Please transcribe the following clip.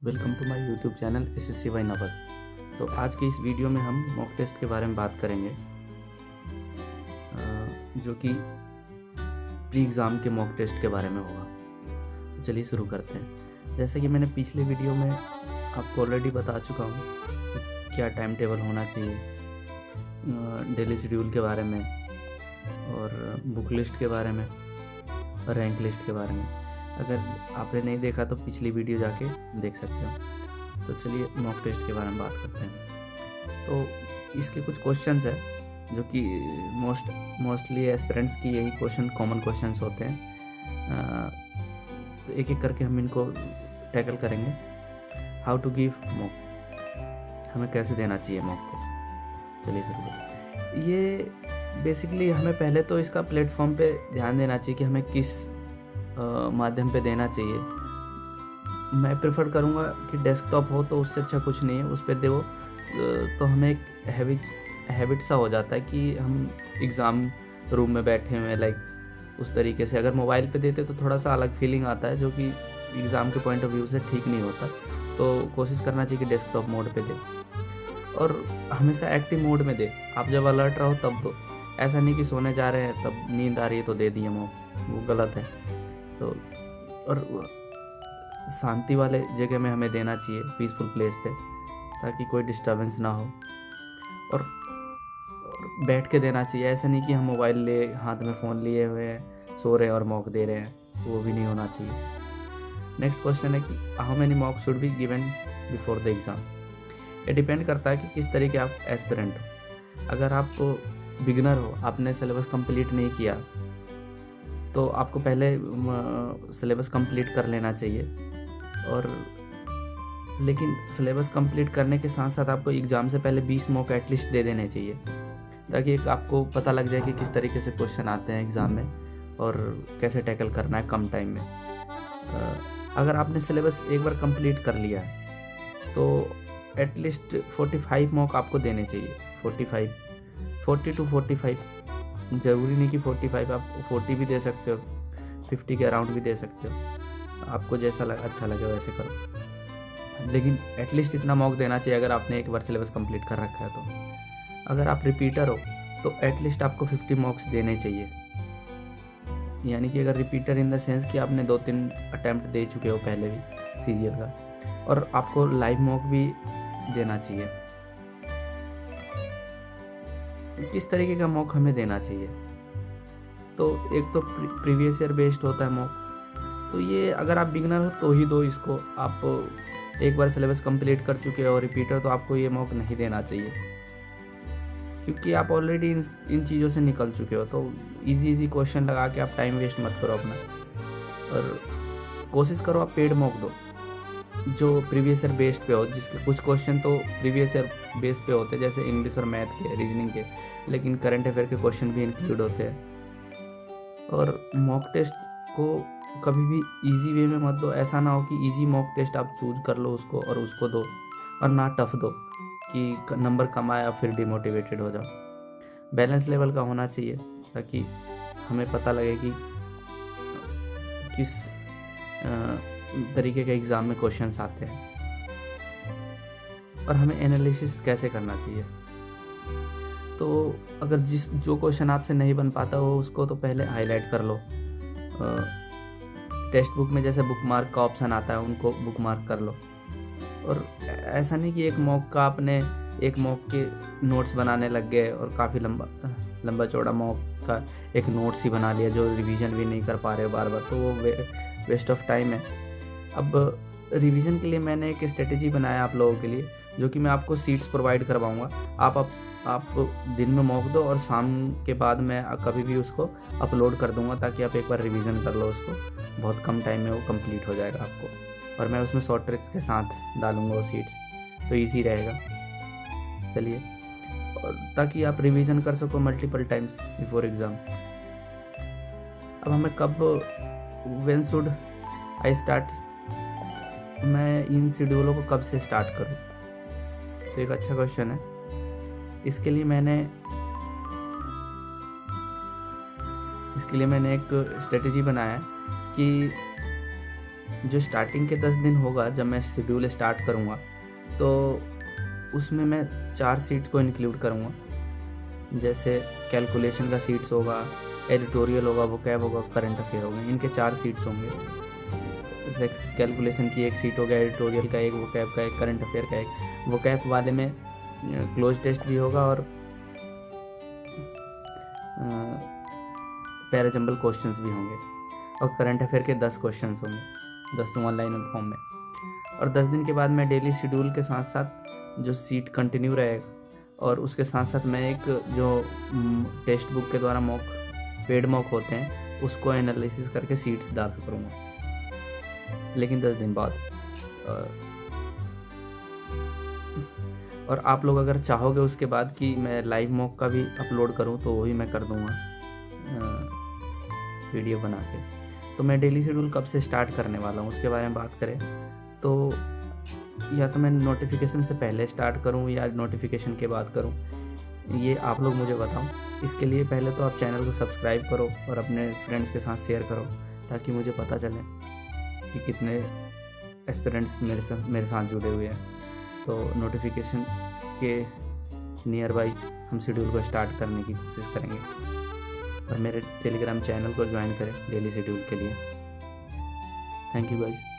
Welcome to my YouTube channel SSC by Naval. तो आज की इस वीडियो में हम मॉक टेस्ट के बारे में बात करेंगे, जो कि प्री एग्ज़ाम के मॉक टेस्ट के बारे में होगा। तो चलिए शुरू करते हैं। जैसा कि मैंने पिछले वीडियो में आपको ऑलरेडी बता चुका हूँ कि क्या टाइम टेबल होना चाहिए, डेली शेड्यूल के बारे में और बुक लिस्ट के बारे में और रैंक लिस्ट के बारे में। अगर आपने नहीं देखा तो पिछली वीडियो जाके देख सकते हो। तो चलिए मॉक टेस्ट के बारे में बात करते हैं। तो इसके कुछ क्वेश्चंस है जो कि मोस्टली एस्पिरेंट्स की यही क्वेश्चन कॉमन क्वेश्चंस होते हैं। तो एक एक करके हम इनको टैकल करेंगे। हाउ टू गिव मॉक, हमें कैसे देना चाहिए मॉक को। चलिए शुरू करते हैं। ये बेसिकली हमें पहले तो इसका प्लेटफॉर्म पे ध्यान देना चाहिए कि हमें किस माध्यम पे देना चाहिए। मैं प्रेफर करूँगा कि डेस्कटॉप हो, तो उससे अच्छा कुछ नहीं है। उस पर दो तो हमें एक हैबिट सा हो जाता है कि हम एग्ज़ाम रूम में बैठे हुए हैं, लाइक उस तरीके से। अगर मोबाइल पे देते तो थोड़ा सा अलग फीलिंग आता है, जो कि एग्ज़ाम के पॉइंट ऑफ व्यू से ठीक नहीं होता। तो कोशिश करना चाहिए कि डेस्कटॉप मोड पे दे और हमेशा एक्टिव मोड में दे। आप जब अलर्ट रहो तब दो, ऐसा नहीं कि सोने जा रहे हैं तब नींद आ रही है तो दे दिए मॉक, वो गलत है। तो और शांति वाले जगह में हमें देना चाहिए, पीसफुल प्लेस पे, ताकि कोई डिस्टर्बेंस ना हो। और बैठ के देना चाहिए। ऐसा नहीं कि हम मोबाइल ले हाथ में फ़ोन लिए हुए हैं, सो रहे हैं और मॉक दे रहे हैं, तो वो भी नहीं होना चाहिए। नेक्स्ट क्वेश्चन है कि how many mock should be given before the exam. ये डिपेंड करता है कि किस तरीके आप एस्पिरेंट हो। अगर आप बिगिनर हो, आपने सिलेबस कंप्लीट नहीं किया, तो आपको पहले सिलेबस कंप्लीट कर लेना चाहिए। और लेकिन सिलेबस कंप्लीट करने के साथ साथ आपको एग्ज़ाम से पहले 20 मॉक एटलीस्ट दे देने चाहिए, ताकि एक आपको पता लग जाए कि किस तरीके से क्वेश्चन आते हैं एग्ज़ाम में और कैसे टैकल करना है कम टाइम में। अगर आपने सिलेबस एक बार कंप्लीट कर लिया है तो एटलीस्ट 45 मॉक आपको देने चाहिए। 40 to 45, ज़रूरी नहीं कि 45, आप 40 भी दे सकते हो, 50 के अराउंड भी दे सकते हो। आपको जैसा अच्छा लगे वैसे करो, लेकिन एटलीस्ट इतना मॉक देना चाहिए अगर आपने एक बार सिलेबस कंप्लीट कर रखा है तो। अगर आप रिपीटर हो तो एटलीस्ट आपको 50 मॉक्स देने चाहिए। यानी कि अगर रिपीटर इन द सेंस कि आपने 2-3 अटैम्प्ट दे चुके हो पहले भी सीजीएल का, और आपको लाइव मॉक भी देना चाहिए। किस तरीके का मॉक हमें देना चाहिए, तो एक तो प्रीवियस ईयर बेस्ड होता है मॉक। तो ये अगर आप बिगनर हो तो ही दो इसको। आप एक बार सिलेबस कंप्लीट कर चुके हो और रिपीटर, तो आपको ये मॉक नहीं देना चाहिए, क्योंकि आप ऑलरेडी इन चीज़ों से निकल चुके हो। तो इजी क्वेश्चन लगा के आप टाइम वेस्ट मत करो अपना, और कोशिश करो आप पेड मॉक दो जो प्रीवियस ईयर बेस्ड पे हो, जिसके कुछ क्वेश्चन तो प्रीवियस ईयर बेस पे होते हैं, जैसे इंग्लिश और मैथ के, रीजनिंग के, लेकिन करंट अफेयर के क्वेश्चन भी इंक्लूड होते हैं। और मॉक टेस्ट को कभी भी इजी वे में मत दो। ऐसा ना हो कि इजी मॉक टेस्ट आप चूज कर लो उसको और उसको दो, और ना टफ दो कि नंबर कम आया फिर डिमोटिवेटेड हो जाओ। बैलेंस लेवल का होना चाहिए, ताकि हमें पता लगे कि किस तरीके के एग्ज़ाम में क्वेश्चंस आते हैं और हमें एनालिसिस कैसे करना चाहिए। तो अगर जो क्वेश्चन आपसे नहीं बन पाता हो उसको तो पहले हाईलाइट कर लो। टेक्स्ट बुक में जैसे बुक मार्क का ऑप्शन आता है, उनको बुक मार्क कर लो। और ऐसा नहीं कि एक मॉक के नोट्स बनाने लग गए और काफ़ी लंबा चौड़ा मॉक का एक नोट्स ही बना लिया, जो रिवीजन भी नहीं कर पा रहे बार बार, तो वो वेस्ट ऑफ टाइम है। अब रिवीजन के लिए मैंने एक स्ट्रेटेजी बनाया आप लोगों के लिए, जो कि मैं आपको सीट्स प्रोवाइड करवाऊँगा। आप दिन में मॉक दो और शाम के बाद मैं कभी भी उसको अपलोड कर दूंगा, ताकि आप एक बार रिवीजन कर लो उसको। बहुत कम टाइम में वो कंप्लीट हो जाएगा आपको, और मैं उसमें शॉर्ट ट्रिक्स के साथ डालूंगा वो सीट्स, तो इजी रहेगा। चलिए, और ताकि आप रिवीजन कर सको मल्टीपल टाइम्स बिफोर एग्ज़ाम। अब हमें कब, व्हेन शुड आई स्टार्ट, मैं इन शेड्यूलों को कब से स्टार्ट करूं, तो एक अच्छा क्वेश्चन है। इसके लिए मैंने एक स्ट्रेटेजी बनाया है कि जो स्टार्टिंग के 10 दिन होगा जब मैं शेड्यूल स्टार्ट करूँगा, तो उसमें मैं 4 सीट को इंक्लूड करूँगा। जैसे कैलकुलेशन का सीट्स होगा, एडिटोरियल होगा, वोकैब होगा, करंट अफेयर होगा, इनके 4 सीट्स होंगे। जैसे कैलकुलेशन की एक सीट होगा, एडिटोरियल का एक, वोकैब का एक, करंट अफेयर का एक। वोकैब वाले में क्लोज टेस्ट भी होगा और पैराजंबल क्वेश्चंस भी होंगे, और करंट अफेयर के 10 क्वेश्चंस होंगे, 10 ऑनलाइन फॉर्म में। और 10 दिन के बाद मैं डेली शेड्यूल के साथ साथ जो सीट कंटिन्यू रहेगा, और उसके साथ साथ मैं एक जो टेक्स्ट बुक के द्वारा मॉक, पेड मॉक होते हैं, उसको एनालिसिस करके सीट्स डाला करूँगा, लेकिन 10 दिन बाद। और आप लोग अगर चाहोगे उसके बाद कि मैं लाइव मॉक का भी अपलोड करूं, तो वही मैं कर दूंगा वीडियो बना के। तो मैं डेली शेड्यूल कब से स्टार्ट करने वाला हूं, उसके बारे में बात करें तो या तो मैं नोटिफिकेशन से पहले स्टार्ट करूं या नोटिफिकेशन के बाद करूं, ये आप लोग मुझे बताओ। इसके लिए पहले तो आप चैनल को सब्सक्राइब करो और अपने फ्रेंड्स के साथ शेयर करो, ताकि मुझे पता चले कि कितने एस्पिरेंट्स मेरे साथ जुड़े हुए हैं। तो नोटिफिकेशन के नियर बाई हम शेड्यूल को स्टार्ट करने की कोशिश करेंगे, और मेरे टेलीग्राम चैनल को ज्वाइन करें डेली शेड्यूल के लिए। Thank you guys.